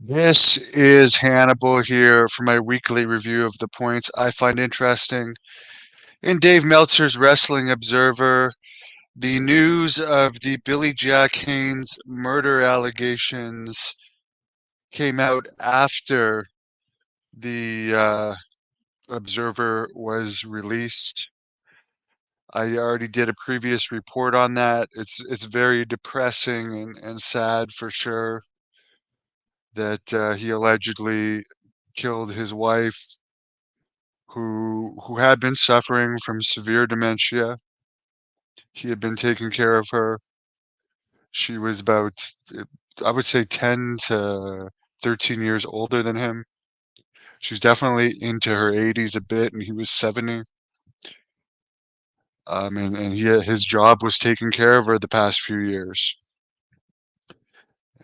This is Hannibal here for my weekly review of the points I find interesting. In Dave Meltzer's Wrestling Observer, the news of the Billy Jack Haynes murder allegations came out after the Observer was released. I already did a previous report on that. It's very depressing and sad for sure that he allegedly killed his wife who had been suffering from severe dementia. He had been taking care of her. She was about, I would say, 10 to 13 years older than him. She was definitely into her 80s a bit, and he was 70. And his job was taking care of her the past few years.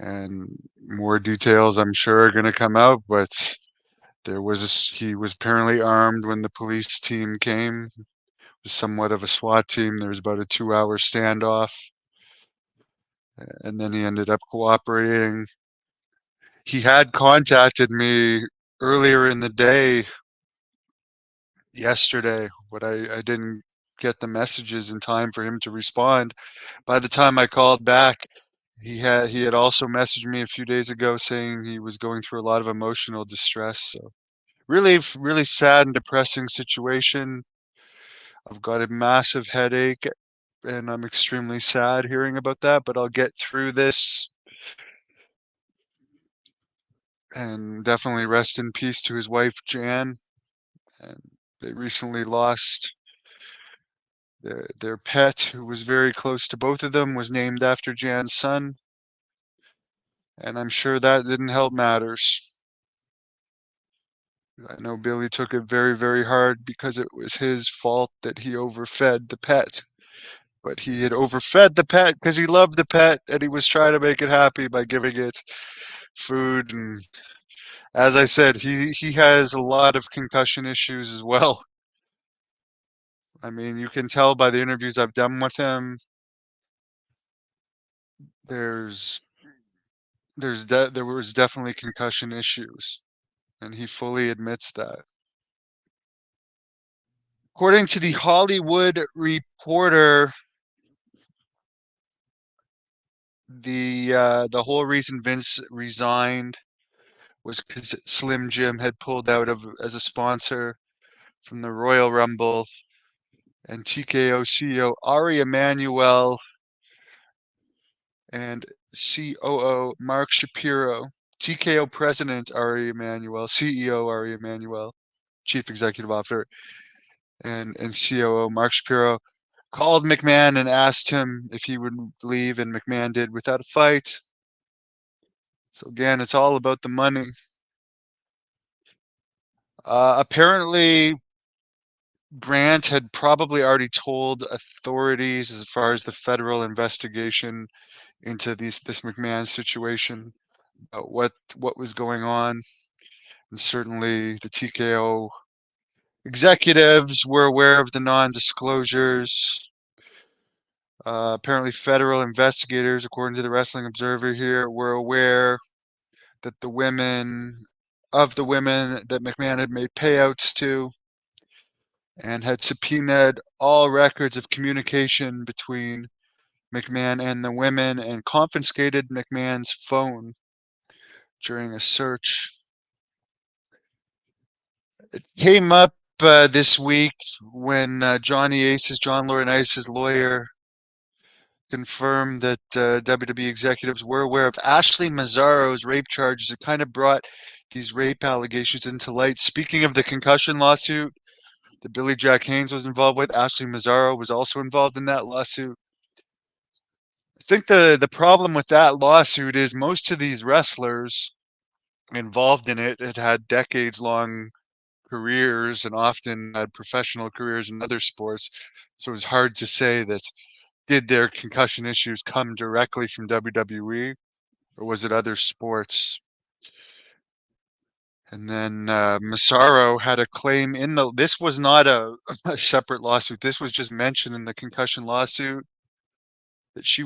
And more details, I'm sure, are going to come out, but he was apparently armed when the police team came. Somewhat of a SWAT team. There was about a 2-hour standoff, and then he ended up cooperating. He had contacted me earlier in the day yesterday, but I didn't get the messages in time for him to respond. By the time I called back, he had also messaged me a few days ago saying he was going through a lot of emotional distress. So really, really sad and depressing situation. I've got a massive headache and I'm extremely sad hearing about that, but I'll get through this and definitely rest in peace to his wife, Jan. And they recently lost their pet, who was very close to both of them, was named after Jan's son, and I'm sure that didn't help matters. I know Billy took it very, very hard because it was his fault that he overfed the pet. But he had overfed the pet because he loved the pet and he was trying to make it happy by giving it food. And as I said, he has a lot of concussion issues as well. I mean, you can tell by the interviews I've done with him. There's there was definitely concussion issues, and he fully admits that. According to the Hollywood Reporter, the whole reason Vince resigned was because Slim Jim had pulled out of as a sponsor from the Royal Rumble, and TKO CEO Ari Emanuel and COO Mark Shapiro, TKO President Ari Emanuel, CEO Ari Emanuel, Chief Executive Officer, and COO Mark Shapiro called McMahon and asked him if he would leave, and McMahon did without a fight. So again, it's all about the money. Apparently, Grant had probably already told authorities as far as the federal investigation into this McMahon situation, what was going on, and certainly the TKO executives were aware of the non-disclosures. Apparently, federal investigators, according to the Wrestling Observer here, were aware that the women that McMahon had made payouts to and had subpoenaed all records of communication between McMahon and the women and confiscated McMahon's phone during a search. It came up this week when John Laurinaitis' lawyer, confirmed that WWE executives were aware of Ashley Mazzaro's rape charges. It kind of brought these rape allegations into light. Speaking of the concussion lawsuit that Billy Jack Haynes was involved with, Ashley Massaro was also involved in that lawsuit. I think the problem with that lawsuit is most of these wrestlers involved in it had decades long careers and often had professional careers in other sports. So it's hard to say that did their concussion issues come directly from WWE or was it other sports? And then Massaro had a claim in the. This was not a separate lawsuit. This was just mentioned in the concussion lawsuit that she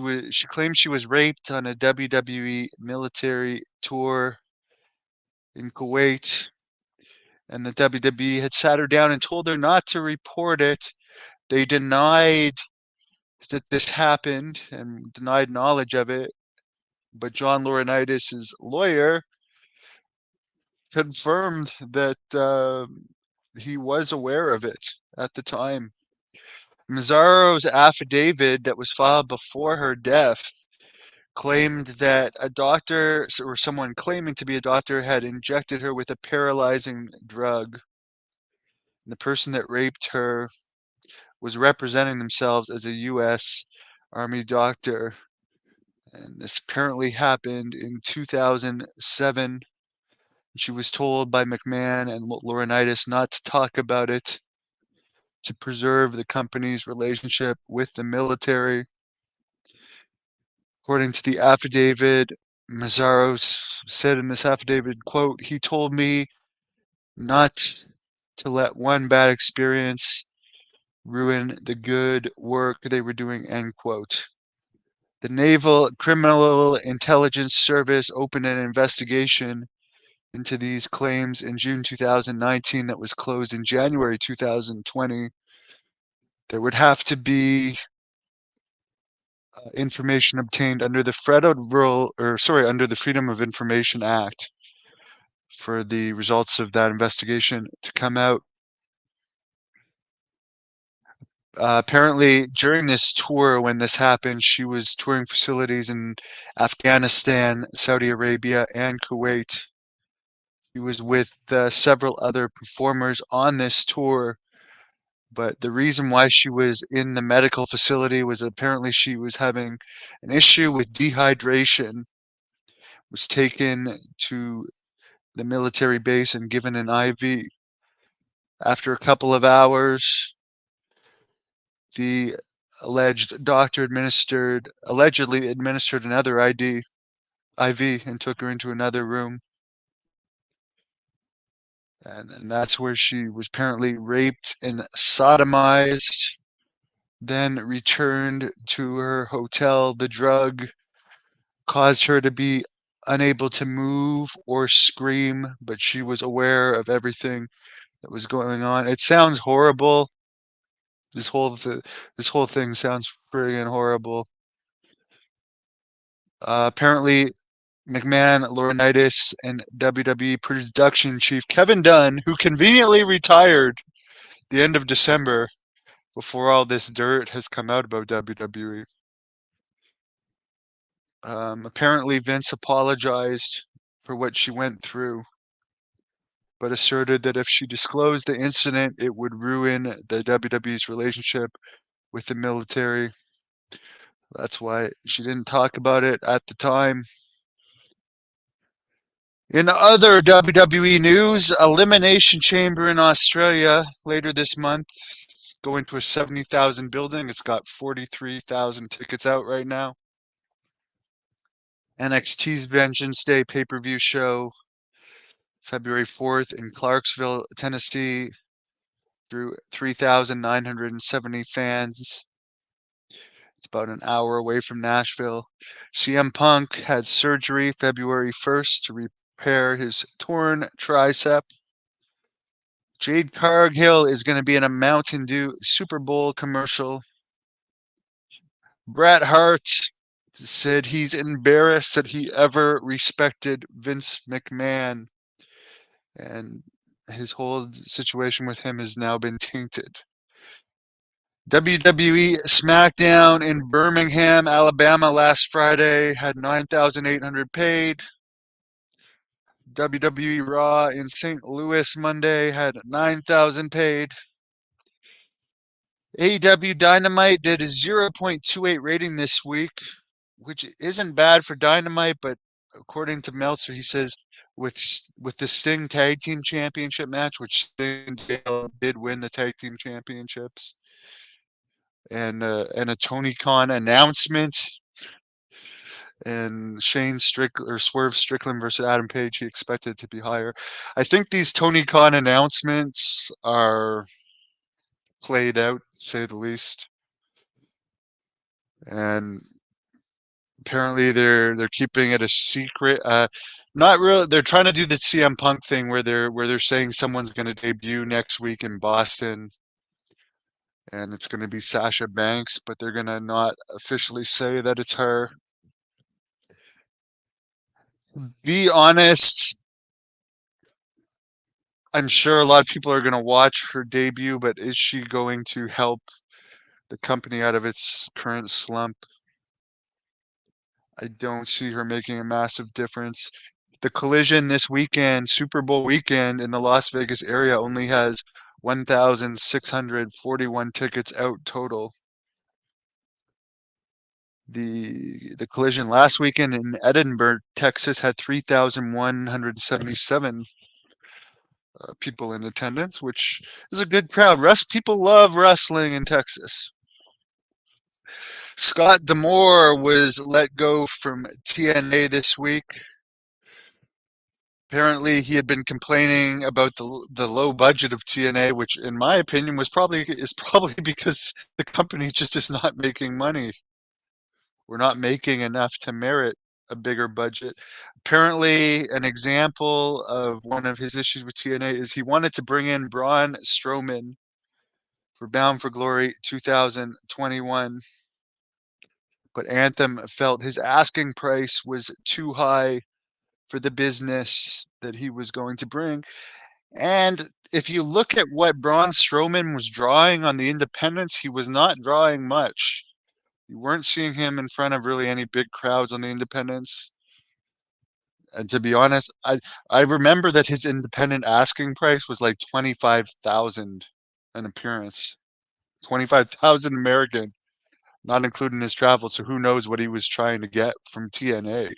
claimed she was raped on a WWE military tour in Kuwait, and the WWE had sat her down and told her not to report it. They denied that this happened and denied knowledge of it, but John Laurinaitis' lawyer confirmed that he was aware of it at the time. Massaro's affidavit that was filed before her death claimed that a doctor or someone claiming to be a doctor had injected her with a paralyzing drug. The person that raped her was representing themselves as a U.S. Army doctor. And this apparently happened in 2007. She was told by McMahon and Laurinaitis not to talk about it to preserve the company's relationship with the military. According to the affidavit, Massaro said in this affidavit, quote, "He told me not to let one bad experience ruin the good work they were doing," end quote. The Naval Criminal Intelligence Service opened an investigation into these claims in June 2019 that was closed in January 2020. There would have to be information obtained under the under the Freedom of Information Act for the results of that investigation to come out. Apparently, during this tour, when this happened, she was touring facilities in Afghanistan, Saudi Arabia, and Kuwait. She was with several other performers on this tour, but the reason why she was in the medical facility was apparently she was having an issue with dehydration, was taken to the military base and given an IV. After a couple of hours, the alleged doctor allegedly administered another IV and took her into another room. And that's where she was apparently raped and sodomized, then returned to her hotel. The drug caused her to be unable to move or scream, but she was aware of everything that was going on. It sounds horrible. This whole thing sounds friggin' horrible. Apparently, McMahon, Laurinaitis, and WWE production chief Kevin Dunn, who conveniently retired the end of December before all this dirt has come out about WWE. Apparently, Vince apologized for what she went through, but asserted that if she disclosed the incident, it would ruin the WWE's relationship with the military. That's why she didn't talk about it at the time. In other WWE news, Elimination Chamber in Australia later this month. It's going to a 70,000 building. It's got 43,000 tickets out right now. NXT's Vengeance Day pay-per-view show February 4th in Clarksville, Tennessee, drew 3,970 fans. It's about an hour away from Nashville. CM Punk had surgery February 1st to repair his torn tricep. Jade Cargill is going to be in a Mountain Dew Super Bowl commercial. Bret Hart said he's embarrassed that he ever respected Vince McMahon, and his whole situation with him has now been tainted. WWE SmackDown in Birmingham, Alabama last Friday had 9,800 paid. WWE Raw in St. Louis Monday had 9,000 paid. AEW Dynamite did a 0.28 rating this week, which isn't bad for Dynamite, but according to Meltzer, he says with the Sting Tag Team Championship match, which Sting and Dale did win the Tag Team Championships, and a Tony Khan announcement, and Swerve Strickland versus Adam Page, he expected it to be higher. I think these Tony Khan announcements are played out, to say the least. And Apparently, they're keeping it a secret. Not really. They're trying to do the CM Punk thing where they're saying someone's going to debut next week in Boston, and it's going to be Sasha Banks, but they're going to not officially say that it's her. Be honest, I'm sure a lot of people are going to watch her debut, but is she going to help the company out of its current slump? I don't see her making a massive difference. The Collision this weekend, Super Bowl weekend in the Las Vegas area, only has 1,641 tickets out total. The Collision last weekend in Edinburgh, Texas, had 3,177 people in attendance, which is a good crowd. People love wrestling in Texas. Scott D'Amore was let go from TNA this week. Apparently, he had been complaining about the low budget of TNA, which, in my opinion, is probably because the company just is not making money. We're not making enough to merit a bigger budget. Apparently, an example of one of his issues with TNA is he wanted to bring in Braun Strowman for Bound for Glory 2021, but Anthem felt his asking price was too high for the business that he was going to bring. And if you look at what Braun Strowman was drawing on the independents, he was not drawing much. You weren't seeing him in front of really any big crowds on the independents. And to be honest, I remember that his independent asking price was like 25,000 an appearance. 25,000 American, not including his travel. So who knows what he was trying to get from TNA.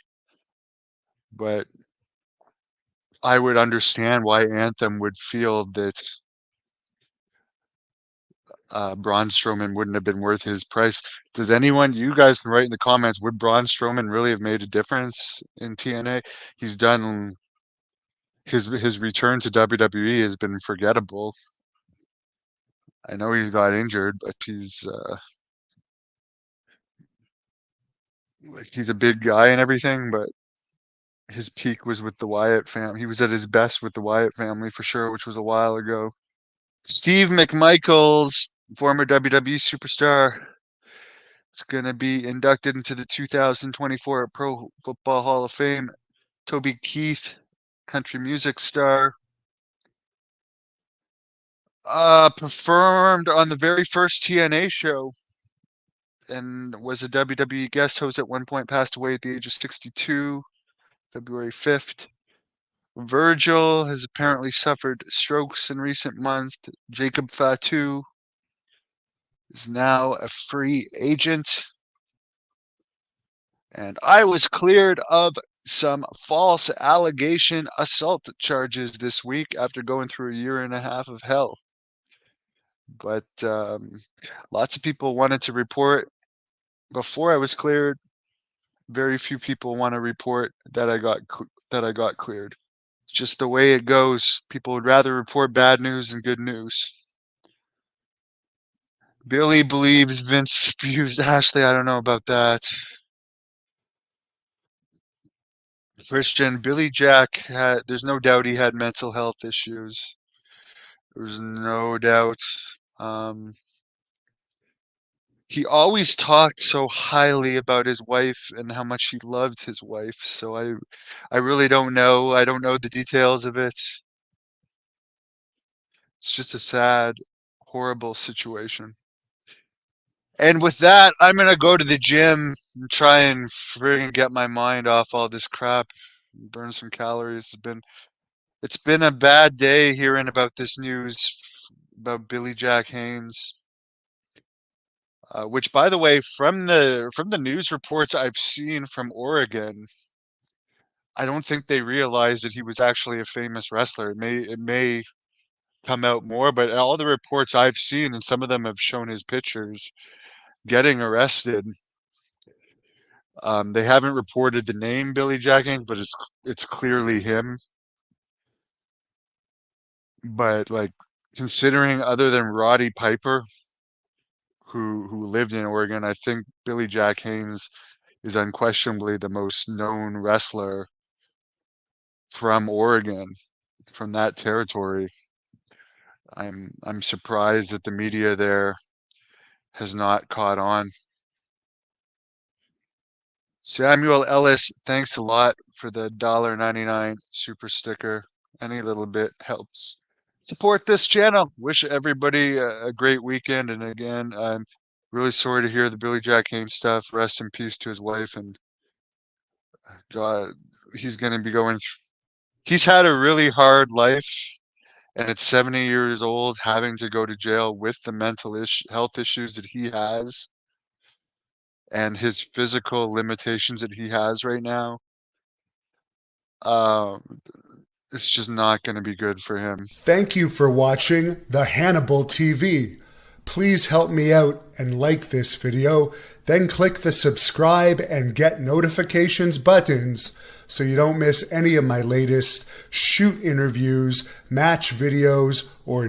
But I would understand why Anthem would feel that Braun Strowman wouldn't have been worth his price. Does anyone, you guys can write in the comments, would Braun Strowman really have made a difference in TNA? He's done his return to WWE has been forgettable. I know he's got injured, but he's a big guy and everything, but his peak was with the Wyatt family. He was at his best with the Wyatt family for sure, which was a while ago. Steve McMichaels, former WWE superstar, is going to be inducted into the 2024 Pro Football Hall of Fame. Toby Keith, country music star, performed on the very first TNA show and was a WWE guest host at one point, passed away at the age of 62, February 5th. Virgil has apparently suffered strokes in recent months. Jacob Fatu is now a free agent. And I was cleared of some false allegation assault charges this week after going through a year and a half of hell. But lots of people wanted to report before I was cleared. Very few people want to report that I got cleared. It's just the way it goes. People would rather report bad news than good news. Billy believes Vince abused Ashley. I don't know about that. Christian, Billy Jack there's no doubt he had mental health issues. There's no doubt. Um, he always talked so highly about his wife and how much he loved his wife. So I really don't know. I don't know the details of it. It's just a sad, horrible situation. And with that, I'm gonna go to the gym and try and friggin' get my mind off all this crap, burn some calories. It's been a bad day hearing about this news about Billy Jack Haynes. Which, by the way, from the news reports I've seen from Oregon, I don't think they realized that he was actually a famous wrestler. It may come out more, but all the reports I've seen, and some of them have shown his pictures getting arrested. They haven't reported the name Billy Jack Haynes, but it's clearly him. But like considering other than Roddy Piper, who lived in Oregon, I think Billy Jack Haynes is unquestionably the most known wrestler from Oregon, from that territory. I'm surprised that the media there has not caught on. Samuel Ellis, thanks a lot for the $1.99 super sticker. Any little bit helps support this channel. Wish everybody a great weekend. And again, I'm really sorry to hear the Billy Jack Haynes stuff. Rest in peace to his wife. And God, he's going to be going through. He's had a really hard life. And at 70 years old, having to go to jail with the mental health issues that he has and his physical limitations that he has right now. Um, it's just not going to be good for him. Thank you for watching the Hannibal TV. Please help me out and like this video, then click the subscribe and get notifications buttons so you don't miss any of my latest shoot interviews, match videos, or